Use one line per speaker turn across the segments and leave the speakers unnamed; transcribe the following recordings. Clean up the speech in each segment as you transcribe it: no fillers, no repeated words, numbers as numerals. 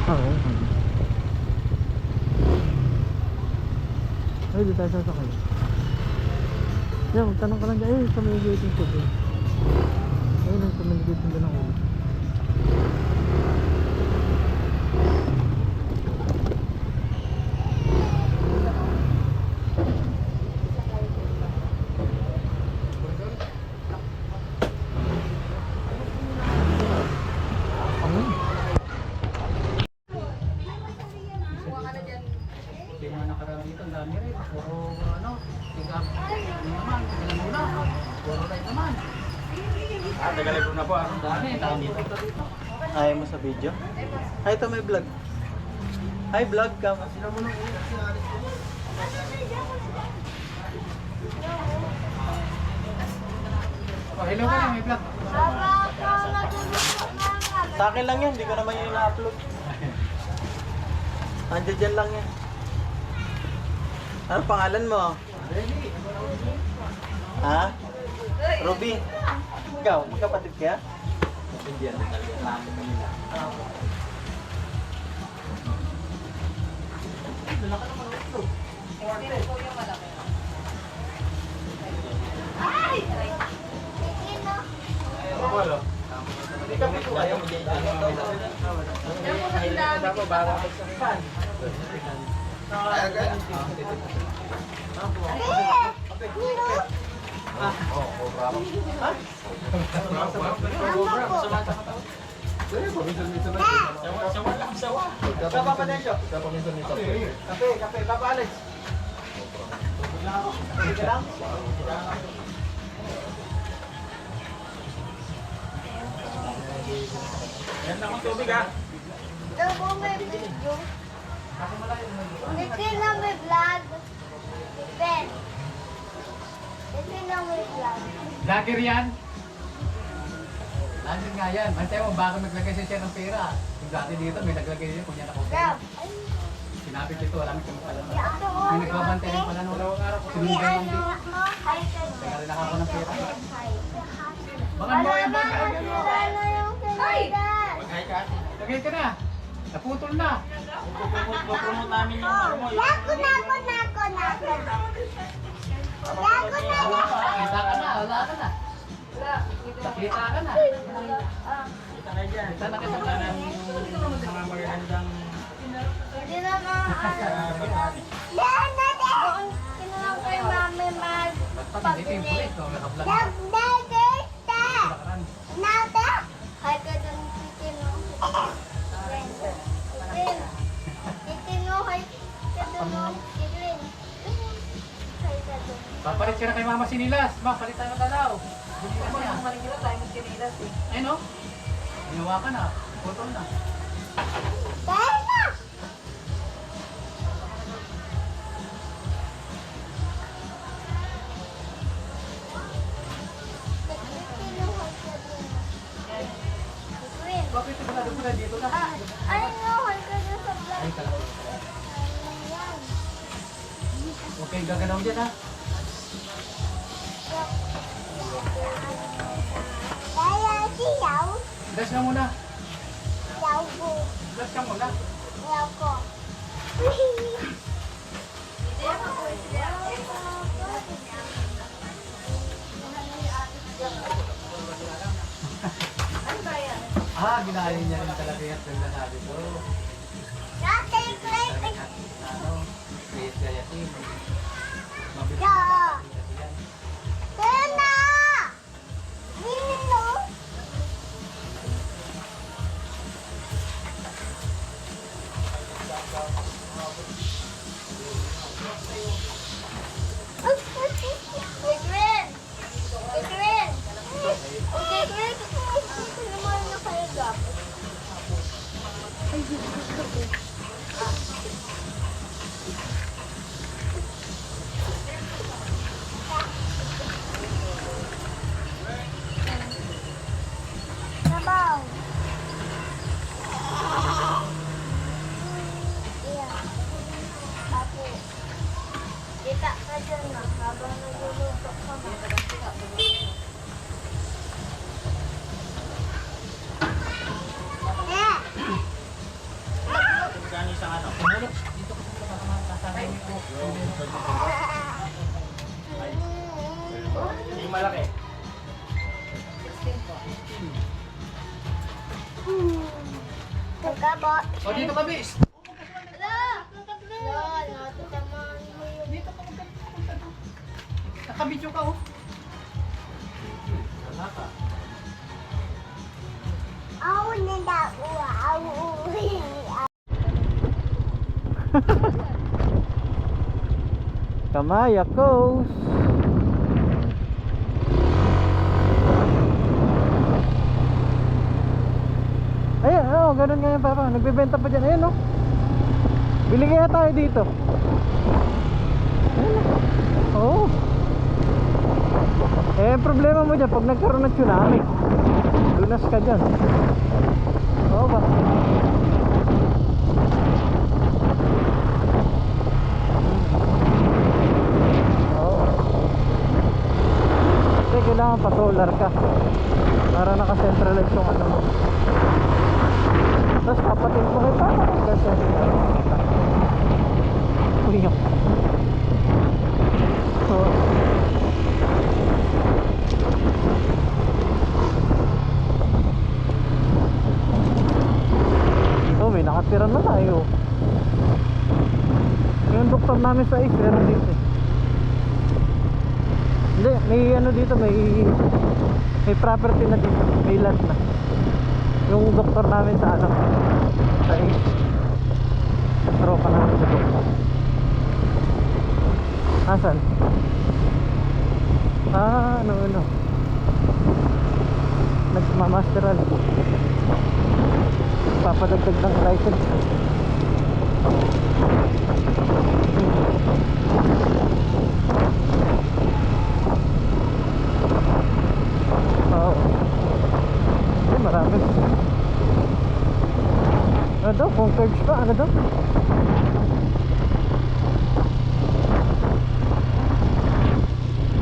Oo. Ay, di tayo sasakay. Yan, magtanong ka lang dyan. Ay, sa may gating ko dun. Ayun, sa may gating dun ang ulo. Ayaw mo sa video? Ay, ito may vlog. Hi, vlog ka.
Hello ka lang, may vlog.
Sa akin lang yan, hindi ko naman yung ina-upload. Andiyan dyan lang yan. Ano pangalan mo? Ha? Ruby? Ikaw, magkapatid ka? Hindi yan, nakakit ka nila. Dala ka naman ito.
Ay!
Wala. Ikaw dito ayaw mo dyan. Ayaw mo bago ako sa fan. Kape, Papa Alex. Yan akong tubig ha.
Ito may video. Ito na may vlog. Ben. Ito na may vlog.
Vlogger yan. Vlogger nga yan. Bantay mo, baka maglagay siya ng pera. Yung dati dito, may naglagay niya kung yan ako.
Gab.
Sinabit ito, alam ko pala.
Ito
May nagbabantay rin pala nung araw ko. Sinundan lang dito.
Hi ka na.
Kaya rin ako ng pera.
Hi.
Baka mo yung baka.
Ano yung kaibigan?
Mag-hi ka.
Lagay ka na. Naputol na.
Promote namin yung ano mo.
Nako.
Kita ka na, wala ka na. Kita ka na.
Kita na dyan.
Kita na kita
Kita na mga magandang
Hindi na
batari.
Doon, kinulang kay mami
Pag hindi yung pulis, may nakablog.
Hi ka dun, Titino. Titino, hi ka dun. Iglin. Hi ka dun.
Papalit ka na kay Mama Sinilas. Ma, palit tayo ng dalaw. Ay no? Ginawa ka na. Putol na.
Dahil na! Titino, hi ka dun. Iglin.
Bakit ito na dito na?
Ay, no, hi ka dun sa vlog.
Ay, kala.
Ayan.
Okay, gagalaw dyan ha.
Kaya siyaw,
Gas ka muna.
siyaw ko,
Gas ka muna.
siyaw ko.
Ginaya niya rin talaga yan. Ganda sabi ko.
Dati, Clay,
Ano? Create kaya team. Mabilis
Yeah.
na kasi yan.
kaya na! Nino? Hey, Gwen! Hey, Gwen! Okay, Gwen! Naman na kayo dapat. Sabaw! Yeah. Ako. Kita ka dyan na habang nagluluto ka mo. Eh! Magkabo.
O, dito ka, bis.
Ala! Ala, natutamaan mo yun.
Dito ka, nakabidyo ka, oh. Wala ka.
Ako na daw.
Kamaya Coast. Ayan, oh, ganun nga yan papa. Nagbebenta pa dyan. Ayan, oh. Bili kaya tayo dito. Ayan, oh. Eh, ang problema mo dyan, pag nagkaroon ng tsunami, lunas ka dyan. Oo ba? Oo. Kasi kailangan pa solar ka para naka-centralize yung ano mo. Tapos papatin ko kay papa kasi uyak. Oo. Oh, may nakatira na tayo. Yung doktor namin sa Ace, meron dito eh. Hindi, may ano dito, may property na dito, may land na. Yung doktor namin sa ano, sa Ace. Tropa namin sa doktor. Asan? Ah, ano. Nagmamasteral. Papadagdag ng license. Oo. Ay, marami. Ano daw? Kung curves pa, ano daw?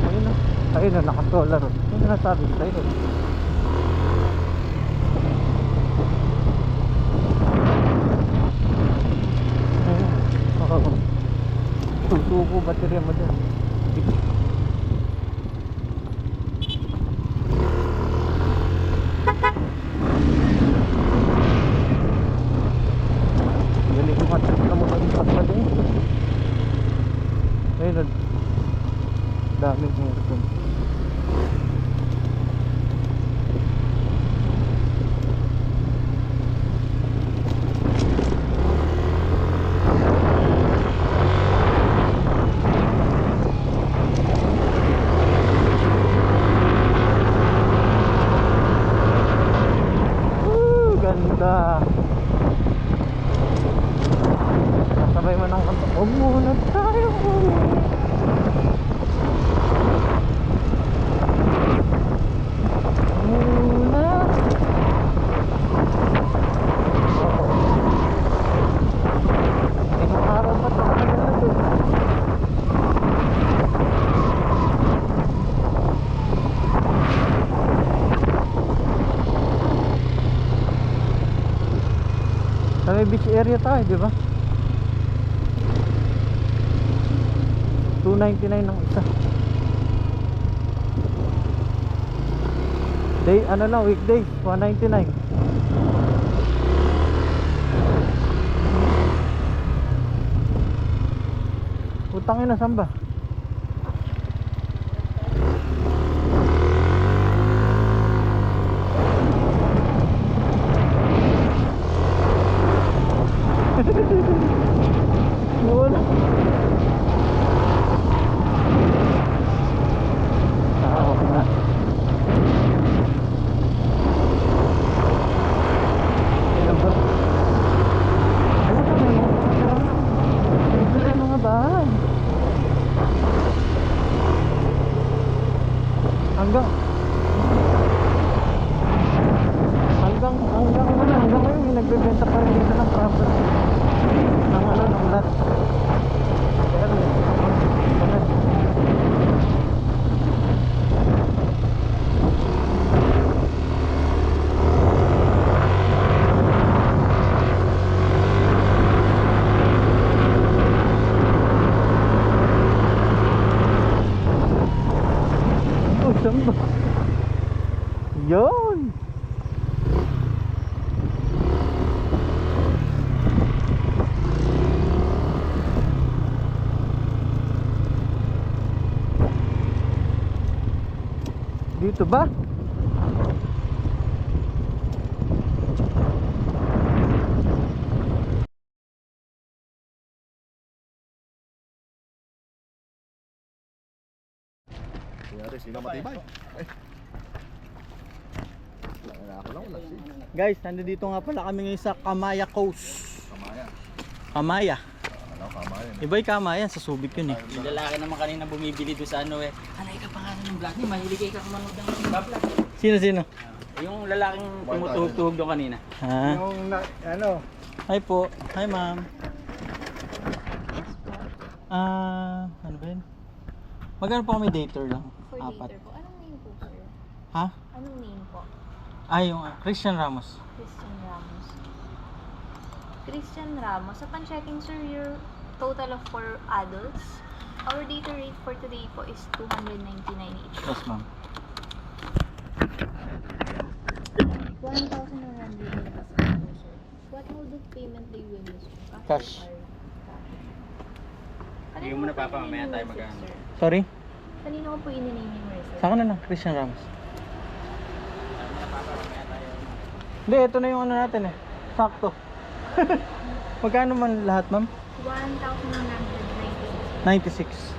Ayun na. Ayun na, nakasolar. Ano na sabi ko sa'yo? Susuko baterya mo dyan. Galing ko matrip na mo mag-ipak pa din. Ayun, daming aircon. Ganda. Kasabay man ang kanta. Huwag muna tayo. Muna. Ilang araw pa ito natin. Sa may beach area tayo, di ba? 299 ng isa. Day, ano lang, weekdays, 199. Utangin na, saan ba? Wala. Oo nga. Ilan ba? Ano ka na yun? Siyempre mga bahay. Hanggang ngayon may nagbebenta pa rin dito ng property ng Dito ba?
Kunyari, sino matibay? Eh. Ako lang, wala siya.
Guys, nandito nga pala kami ngayon sa Kamaya Coast.
Kamaya.
Kamaya.
Ano, kamaya.
Iba'y Kamaya, sa Subic yun eh.
Yung lalaki naman kanina bumibili doon sa ano eh. Anay ka pangalan ng vlog niya, mahilig kayo kumanood ng vlog.
Sino?
Yung lalaking tumutuhog-tuhog doon kanina.
Ha?
Yung, ano?
Hi po. Hi ma'am. Ano ba yun? Magkano po kami dater lang?
For
Apat.
later po. Anong name po, sir?
Ha?
Anong name po?
Yung Christian Ramos.
Christian Ramos. Christian Ramos. Upon checking, sir, your total of 4 adults. Our data rate for today po is 299 each.
Yes ma'am.
1,100 pesos po, sir. What mode of payment do you use?
Cash.
Hindi mo na papa, mamaya tayo mag-ano.
Sorry?
Kanino ko po in-name yung receipt?
Sa akin na lang, Christian Ramos. Hindi, ito na yung ano natin eh. Sakto. Magkano man lahat ma'am?
1,196.
96.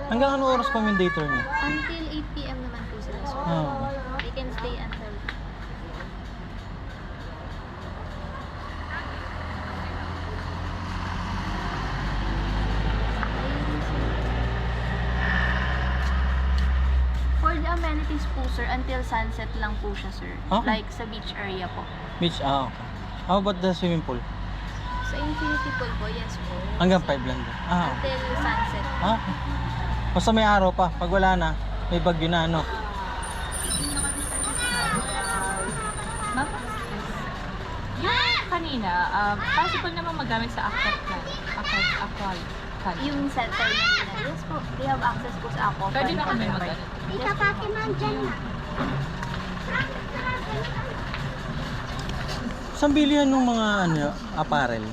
Hanggang ano oras pa yung dater niya?
Until 8 p.m. naman po sila, sir. They can stay until... For the amenities po, sir, until sunset lang po siya, sir.
Okay.
Like sa beach area po.
Beach, okay. How about the swimming pool?
Sa infinity pool po, yes po.
Hanggang 5 lang din. Okay.
Until sunset.
Okay. Basta may araw pa. Pag wala na, may bagyo na ano.
Ma'am, yung kanina, possible naman magamit sa aqua plan. Aqua plan.
Yung center nila, yes po. We have access po sa ako.
Pwede na kami mag-ano.
Tita Pati nandyan na.
Saan bilihan ng mga ano, apparel?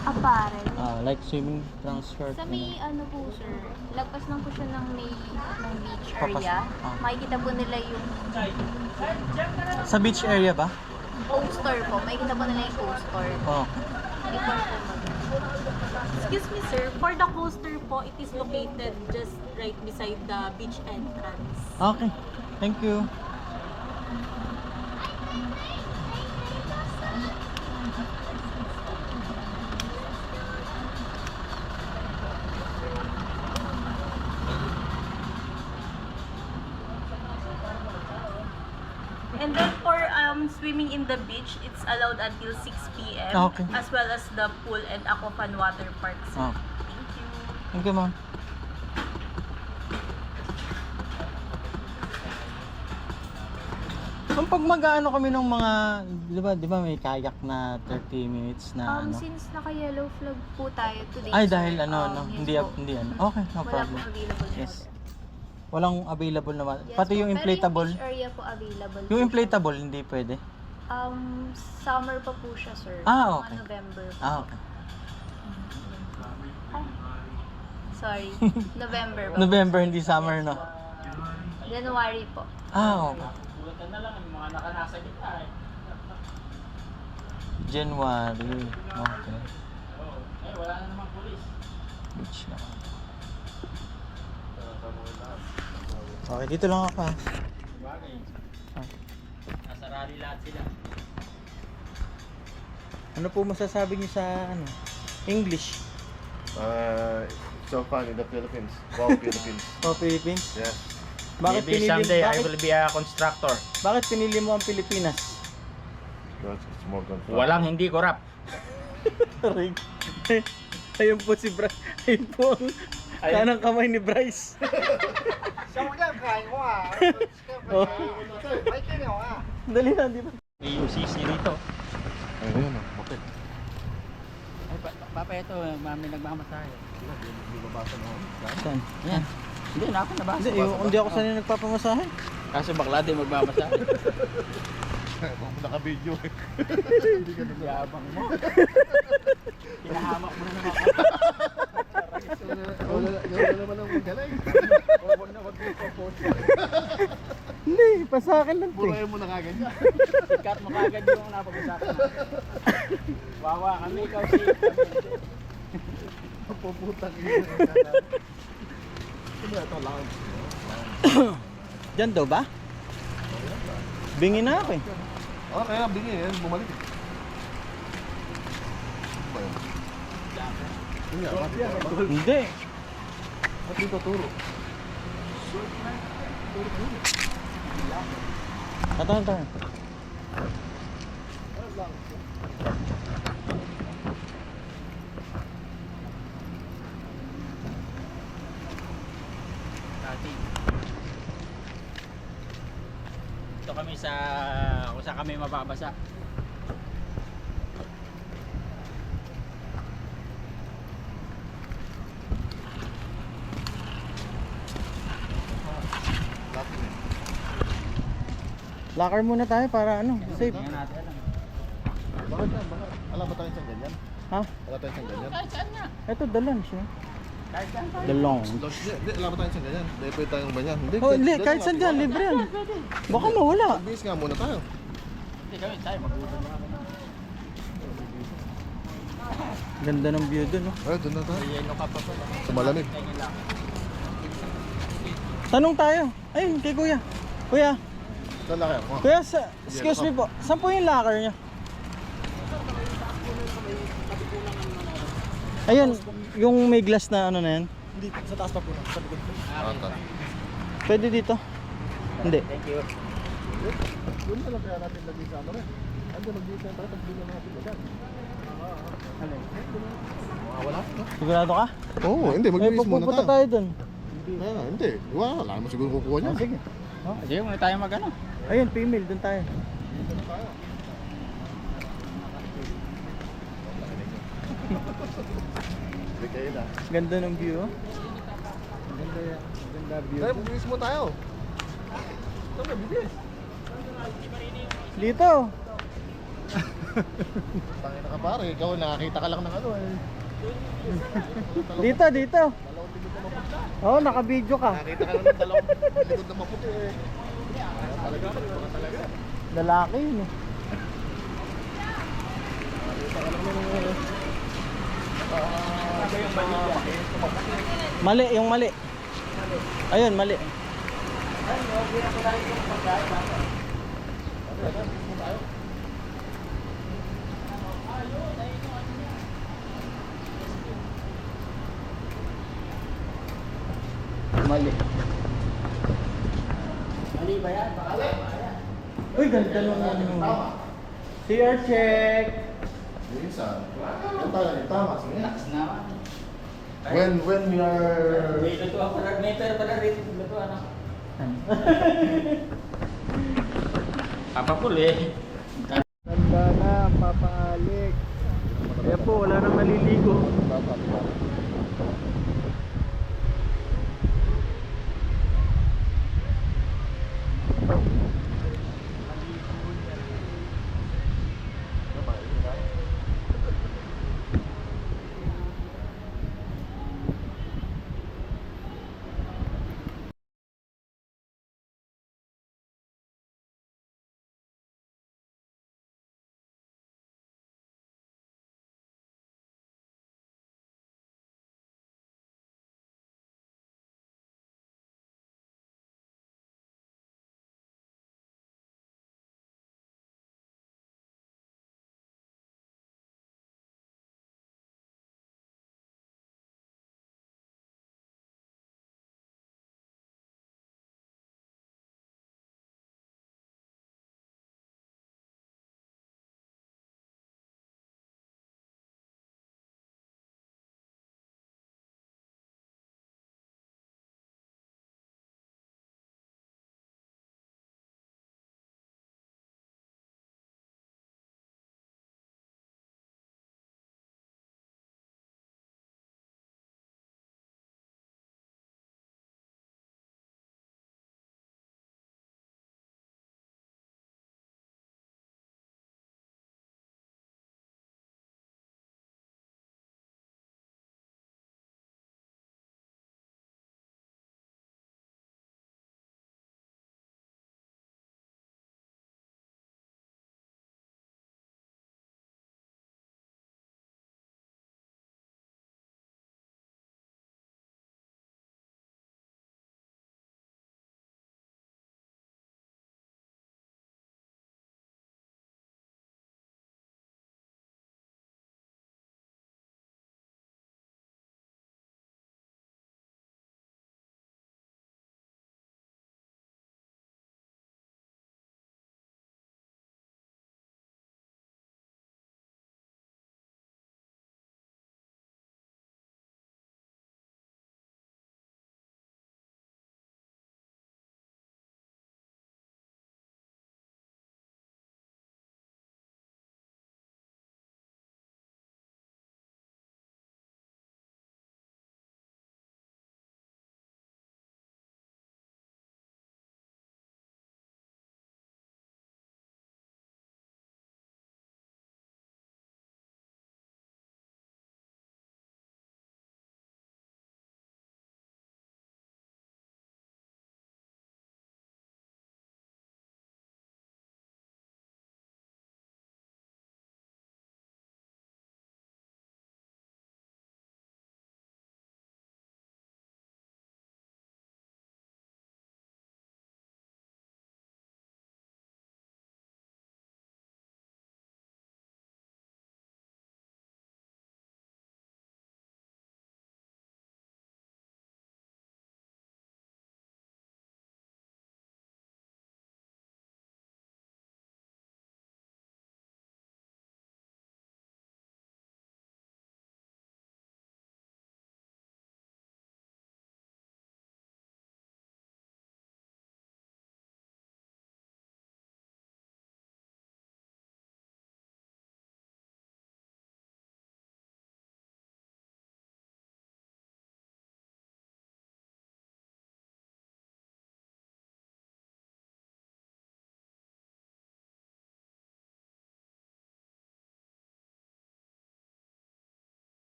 Apparel.
Like swimming trunks, shirt.
Sa may ano po, sir, lagpas lang po siya ng may ng beach
Papas-
area.
ah.
Makikita po nila yung
Sa beach area ba?
poster po. Makikita po nila yung poster.
Oh.
Before po
Excuse me sir, for the coaster po, it is located just right beside the beach entrance.
Okay. Thank you.
And then for swimming in the beach, it's allowed until 6 p.m.
Okay.
As well as the pool and aquafan water park, sir.
Oh.
Thank you.
Thank you, ma'am. Kung pag mag-ano kami ng mga, di ba may kayak na 30 minutes na ano?
Since naka-yellow flag po tayo today,
Ay,
sir,
dahil ano,
yes
hindi,
po.
hindi ano. Okay, no
Wala
problem.
pong available na
Yes.
order.
Walang available naman.
Yes
Pati
po.
yung
Pero
inflatable.
yung beach area po available.
Yung
po
inflatable, hindi pwede.
siya. Summer pa po siya, sir.
Ah,
Mga
okay.
November po.
Okay.
Ay. Sorry. November po.
November, hindi summer, no?
January po.
Okay.
Bulatan na lang, yung mga nakanasa kita eh.
January. Okay.
Wala na namang pulis.
Beach na. Okay, dito lang ako.
Bagay.
Ah.
Nasa rally lahat sila.
Ano po masasabi niyo sa ano? English?
So fun in the Philippines. Wow, Philippines.
O Philippines?
Yes.
Maybe someday I will be a constructor.
bakit pinili mo ang Pilipinas?
Because it's more than
Walang hindi korap.
Ring. Ayun po si Bryce. Ayun po ang kanang kamay ni Bryce. Oh. Dali na, di ba?
May UCC dito.
Ayun, bakit?
Ay, papa, ito, mami nagmamasahe.
Saan?
Yan. Hindi na ako nabasa.
Hindi ako sanay nagpapamasahe.
Kaso bakla din magmamasahe.
Naka-video eh.
Yabang mo. Hinahamak mo na naman ako.
Wala naman ang magaling.
Huwag na wag mo po-post.
Hindi, pasakin lang po.
Purahin mo na kagad yan.
Sikat mo kagad yung napag-usapan natin. Wawa kami, ikaw si...
Puputang ito lang.
Diyan daw ba? Bingi na ako eh.
Oh, kaya bingi yan, bumalik. Ba yun? Yun nga, bakit?
Hindi.
Ba't dito turo?
Tataan tayo.
Ito kami sa... kung saan kami mababasa.
Locker muna tayo para ano, safe.
Tingnan natin alam.
Bakit yan? Bakit? Alam ba tayo isang ganyan?
Ha?
Wala tayong isang ganyan?
Kahit saan nga.
Ito, the lunch eh.
Kahit saan tayo.
The lounge.
Hindi, alam ba tayo isang ganyan? Hindi, pwede tayong ganyan.
Oh, hindi, kahit saan dyan, libre yan. Baka mawala.
Bis nga muna tayo.
Hindi kami tayo, mag-uusap na kami.
Ganda ng view dun, no?
Ay, dun na tayo.
May yellow ka pa pala.
Sa malamig.
Tingin lang.
Tanong tayo. Ayun, kay kuya. Kuya,
Saan lang kaya?
kuya, excuse me po. Saan po yung locker niya? Ayun, yung may glass na ano na yan.
Ata.
Pwede dito? Hindi.
Thank you.
Doon na lang kaya natin lagi sa ano rin. Ando nag-dito tayo, pag-dito natin agad. Wala no?
Sigurado ka?
Oo, hindi.
Eh,
Mag-release muna
pupunta
tayo.
tayo dun.
Hindi. Wala naman siguro kukuha niya.
Sige.
Sige, muna tayo mag-ano.
Ayun, female, dun tayo.
Hindi kayo na.
Ganda ng view, oh. Ganda view.
Tayo, mag-release mo tayo. Ito na, bilis.
Dito.
Tangin na ka pare, ikaw nakakita ka lang ng ano eh.
Dito, dito.
Dalawang likod na maputi.
Oo, naka-video ka.
Nakakita ka lang ng dalawang likod na maputi eh. Talaga, talaga.
Lalaki yun, eh.
Nakakita ka lang ng
Mali, yung mali. Ayun, mali. Mali.
Mali ba yan? Baka
Uy, ganda nung CR check.
minsan. Yung talaga, tama. Sige.
Relax naman.
When we are...
May lutuan pala, may pera pala rito ng lutuan. Papapul eh.
Ganda na, Papa Alex. Kaya po, wala nang naliligo.